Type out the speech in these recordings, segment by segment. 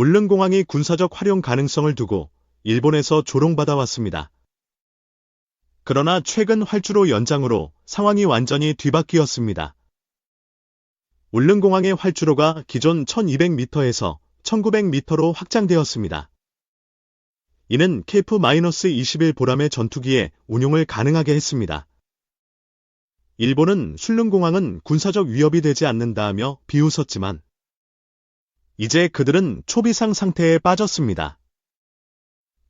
울릉공항이 군사적 활용 가능성을 두고 일본에서 조롱받아왔습니다. 그러나 최근 활주로 연장으로 상황이 완전히 뒤바뀌었습니다. 울릉공항의 활주로가 기존 1200m에서 1900m로 확장되었습니다. 이는 KF-21 보람의 전투기에 운용을 가능하게 했습니다. 일본은 술릉공항은 군사적 위협이 되지 않는다며 비웃었지만 이제 그들은 초비상 상태에 빠졌습니다.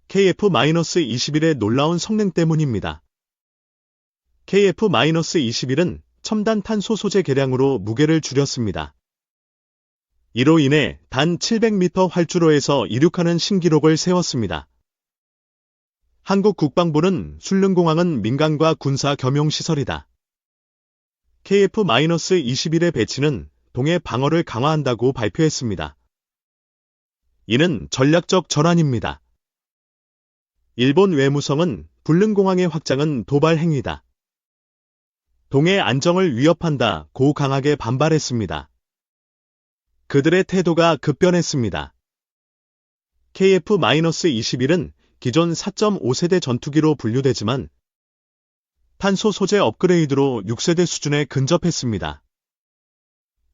KF-21의 놀라운 성능 때문입니다. KF-21은 첨단 탄소 소재 개량으로 무게를 줄였습니다. 이로 인해 단 700m 활주로에서 이륙하는 신기록을 세웠습니다. 한국 국방부는 술릉공항은 민간과 군사 겸용 시설이다. KF-21의 배치는 동해 방어를 강화한다고 발표했습니다. 이는 전략적 전환입니다. 일본 외무성은 불릉공항의 확장은 도발 행위다. 동해 안정을 위협한다고 강하게 반발했습니다. 그들의 태도가 급변했습니다. KF-21은 기존 4.5세대 전투기로 분류되지만 탄소 소재 업그레이드로 6세대 수준에 근접했습니다.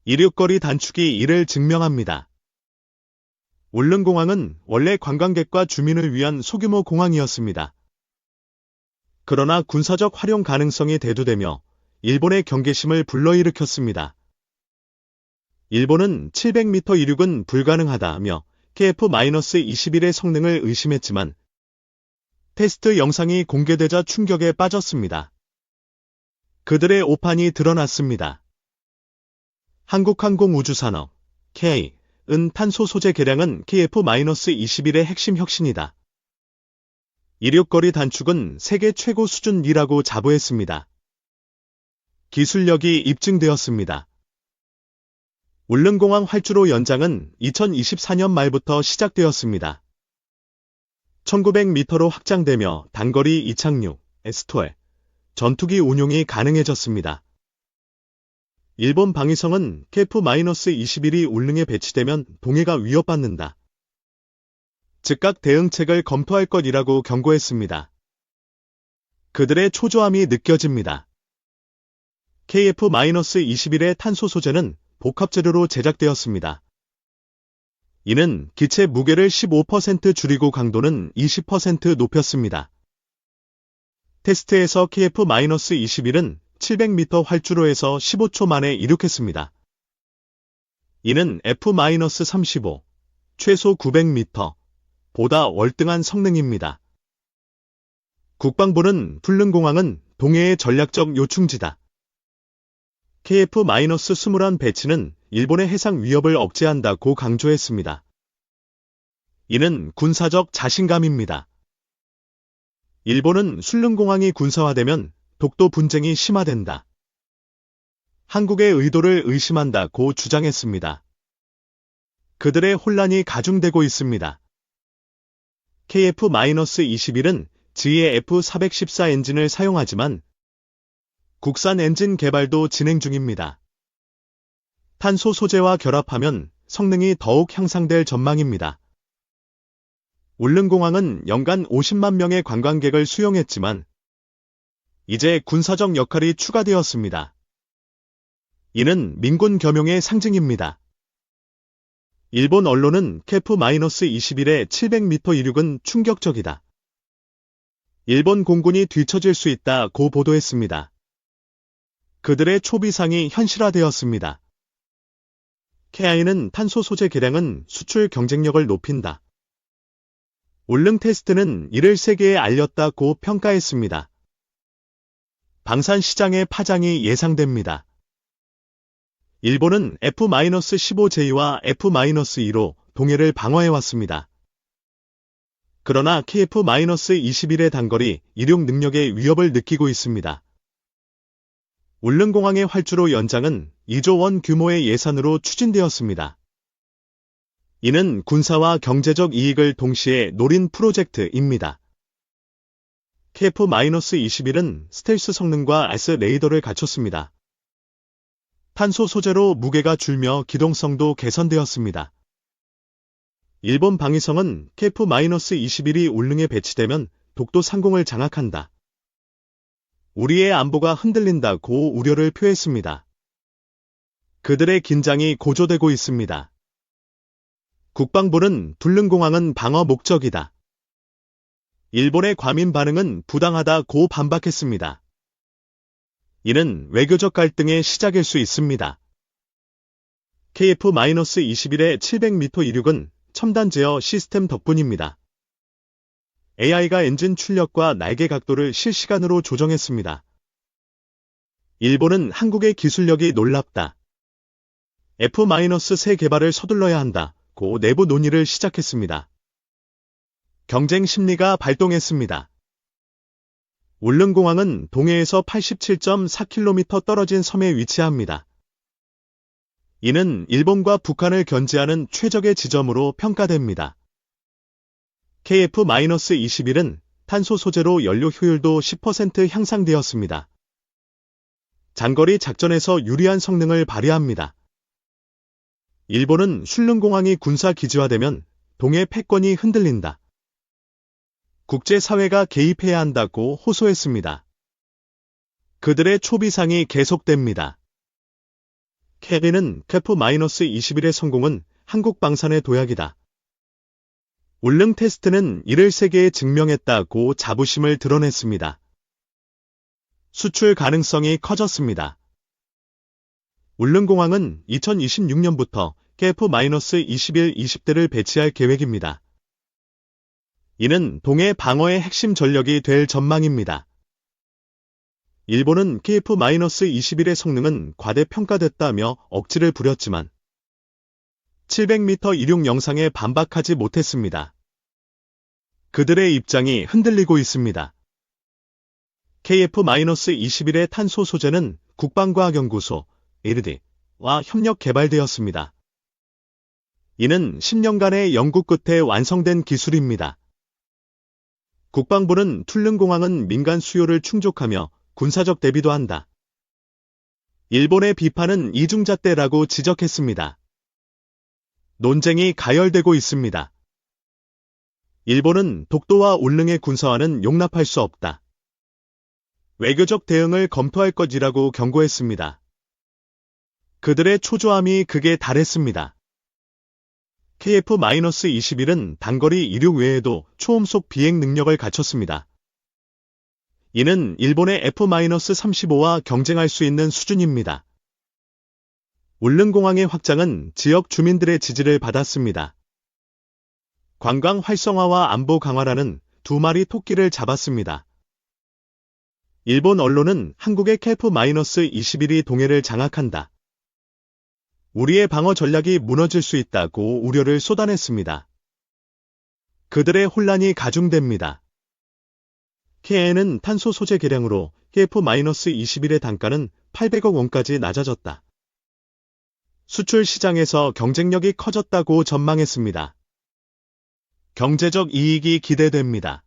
이륙거리 단축이 이를 증명합니다. 울릉공항은 원래 관광객과 주민을 위한 소규모 공항이었습니다. 그러나 군사적 활용 가능성이 대두되며 일본의 경계심을 불러일으켰습니다. 일본은 700m 이륙은 불가능하다며 KF-21의 성능을 의심했지만 테스트 영상이 공개되자 충격에 빠졌습니다. 그들의 오판이 드러났습니다. 한국항공우주산업 K은 탄소 소재 개량은 KF-21의 핵심 혁신이다. 이륙거리 단축은 세계 최고 수준이라고 자부했습니다. 기술력이 입증되었습니다. 울릉공항 활주로 연장은 2024년 말부터 시작되었습니다. 1900m로 확장되며 단거리 이착륙, 에스토에 전투기 운용이 가능해졌습니다. 일본 방위성은 KF-21이 울릉에 배치되면 동해가 위협받는다. 즉각 대응책을 검토할 것이라고 경고했습니다. 그들의 초조함이 느껴집니다. KF-21의 탄소 소재는 복합재료로 제작되었습니다. 이는 기체 무게를 15% 줄이고 강도는 20% 높였습니다. 테스트에서 KF-21은 700m 활주로에서 15초 만에 이륙했습니다. 이는 F-35, 최소 900m 보다 월등한 성능입니다. 국방부는 불릉공항은 동해의 전략적 요충지다. KF-21 배치는 일본의 해상 위협을 억제한다고 강조했습니다. 이는 군사적 자신감입니다. 일본은 술릉공항이 군사화되면 독도 분쟁이 심화된다. 한국의 의도를 의심한다고 주장했습니다. 그들의 혼란이 가중되고 있습니다. KF-21은 지의 F-414 엔진을 사용하지만 국산 엔진 개발도 진행 중입니다. 탄소 소재와 결합하면 성능이 더욱 향상될 전망입니다. 울릉공항은 연간 50만 명의 관광객을 수용했지만 이제 군사적 역할이 추가되었습니다. 이는 민군 겸용의 상징입니다. 일본 언론은 KF-21의 700m 이륙은 충격적이다. 일본 공군이 뒤처질 수 있다고 보도했습니다. 그들의 초비상이 현실화되었습니다. KI는 탄소 소재 개량은 수출 경쟁력을 높인다. 울릉 테스트는 이를 세계에 알렸다고 평가했습니다. 방산 시장의 파장이 예상됩니다. 일본은 F-15J와 F-2로 동해를 방어해왔습니다. 그러나 KF-21의 단거리 이륙 능력의 위협을 느끼고 있습니다. 울릉공항의 활주로 연장은 2조 원 규모의 예산으로 추진되었습니다. 이는 군사와 경제적 이익을 동시에 노린 프로젝트입니다. KF-21은 스텔스 성능과 S 레이더를 갖췄습니다. 탄소 소재로 무게가 줄며 기동성도 개선되었습니다. 일본 방위성은 KF-21이 울릉에 배치되면 독도 상공을 장악한다. 우리의 안보가 흔들린다고 우려를 표했습니다. 그들의 긴장이 고조되고 있습니다. 국방부는 둘릉공항은 방어 목적이다. 일본의 과민 반응은 부당하다고 반박했습니다. 이는 외교적 갈등의 시작일 수 있습니다. KF-21의 700m 이륙은 첨단 제어 시스템 덕분입니다. AI가 엔진 출력과 날개 각도를 실시간으로 조정했습니다. 일본은 한국의 기술력이 놀랍다. F-3 개발을 서둘러야 한다고 내부 논의를 시작했습니다. 경쟁 심리가 발동했습니다. 울릉공항은 동해에서 87.4km 떨어진 섬에 위치합니다. 이는 일본과 북한을 견제하는 최적의 지점으로 평가됩니다. KF-21은 탄소 소재로 연료 효율도 10% 향상되었습니다. 장거리 작전에서 유리한 성능을 발휘합니다. 일본은 슐릉공항이 군사 기지화되면 동해 패권이 흔들린다. 국제사회가 개입해야 한다고 호소했습니다. 그들의 초비상이 계속됩니다. KF는 KF-21의 성공은 한국 방산의 도약이다. 울릉 테스트는 이를 세계에 증명했다고 자부심을 드러냈습니다. 수출 가능성이 커졌습니다. 울릉공항은 2026년부터 KF-21 20대를 배치할 계획입니다. 이는 동해 방어의 핵심 전력이 될 전망입니다. 일본은 KF-21의 성능은 과대평가됐다며 억지를 부렸지만 700m 이륙 영상에 반박하지 못했습니다. 그들의 입장이 흔들리고 있습니다. KF-21의 탄소 소재는 국방과학연구소 (ARD와) 협력 개발되었습니다. 이는 10년간의 연구 끝에 완성된 기술입니다. 국방부는 툴릉공항은 민간 수요를 충족하며 군사적 대비도 한다. 일본의 비판은 이중잣대라고 지적했습니다. 논쟁이 가열되고 있습니다. 일본은 독도와 울릉의 군사화는 용납할 수 없다. 외교적 대응을 검토할 것이라고 경고했습니다. 그들의 초조함이 극에 달했습니다. KF-21은 단거리 이륙 외에도 초음속 비행 능력을 갖췄습니다. 이는 일본의 F-35와 경쟁할 수 있는 수준입니다. 울릉공항의 확장은 지역 주민들의 지지를 받았습니다. 관광 활성화와 안보 강화라는 두 마리 토끼를 잡았습니다. 일본 언론은 한국의 KF-21이 동해를 장악한다. 우리의 방어 전략이 무너질 수 있다고 우려를 쏟아냈습니다. 그들의 혼란이 가중됩니다. KN은 탄소 소재 개량으로 KF-21의 단가는 800억 원까지 낮아졌다. 수출 시장에서 경쟁력이 커졌다고 전망했습니다. 경제적 이익이 기대됩니다.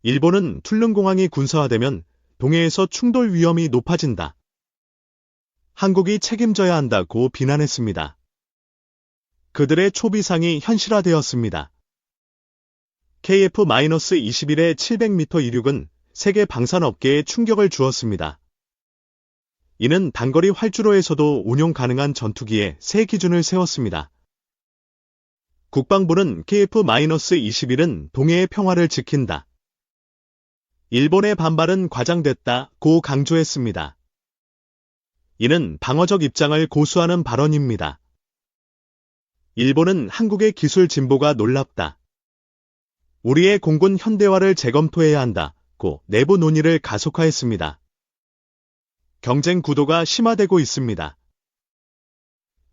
일본은 툴릉공항이 군사화되면 동해에서 충돌 위험이 높아진다. 한국이 책임져야 한다고 비난했습니다. 그들의 초비상이 현실화되었습니다. KF-21의 700m 이륙은 세계 방산업계에 충격을 주었습니다. 이는 단거리 활주로에서도 운용 가능한 전투기에 새 기준을 세웠습니다. 국방부는 KF-21은 동해의 평화를 지킨다. 일본의 반발은 과장됐다고 강조했습니다. 이는 방어적 입장을 고수하는 발언입니다. 일본은 한국의 기술 진보가 놀랍다. 우리의 공군 현대화를 재검토해야 한다고 내부 논의를 가속화했습니다. 경쟁 구도가 심화되고 있습니다.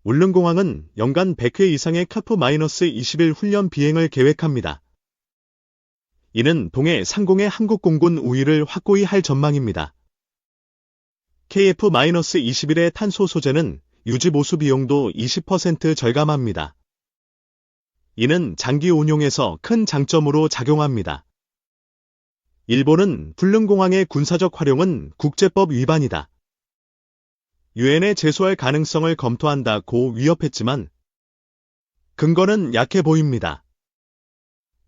울릉공항은 연간 100회 이상의 KF-21 훈련 비행을 계획합니다. 이는 동해 상공의 한국 공군 우위를 확고히 할 전망입니다. KF-21의 탄소 소재는 유지 보수 비용도 20% 절감합니다. 이는 장기 운용에서 큰 장점으로 작용합니다. 일본은 툴릉공항의 군사적 활용은 국제법 위반이다. 유엔에 제소할 가능성을 검토한다고 위협했지만 근거는 약해 보입니다.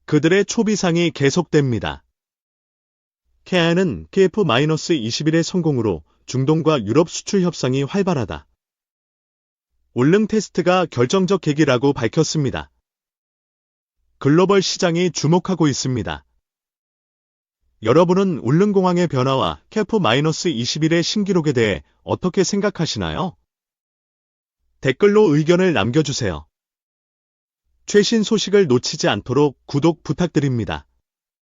그들의 초비상이 계속됩니다. 케아는 KF-21의 성공으로 중동과 유럽 수출 협상이 활발하다. 울릉 테스트가 결정적 계기라고 밝혔습니다. 글로벌 시장이 주목하고 있습니다. 여러분은 울릉공항의 변화와 KF-21의 신기록에 대해 어떻게 생각하시나요? 댓글로 의견을 남겨주세요. 최신 소식을 놓치지 않도록 구독 부탁드립니다.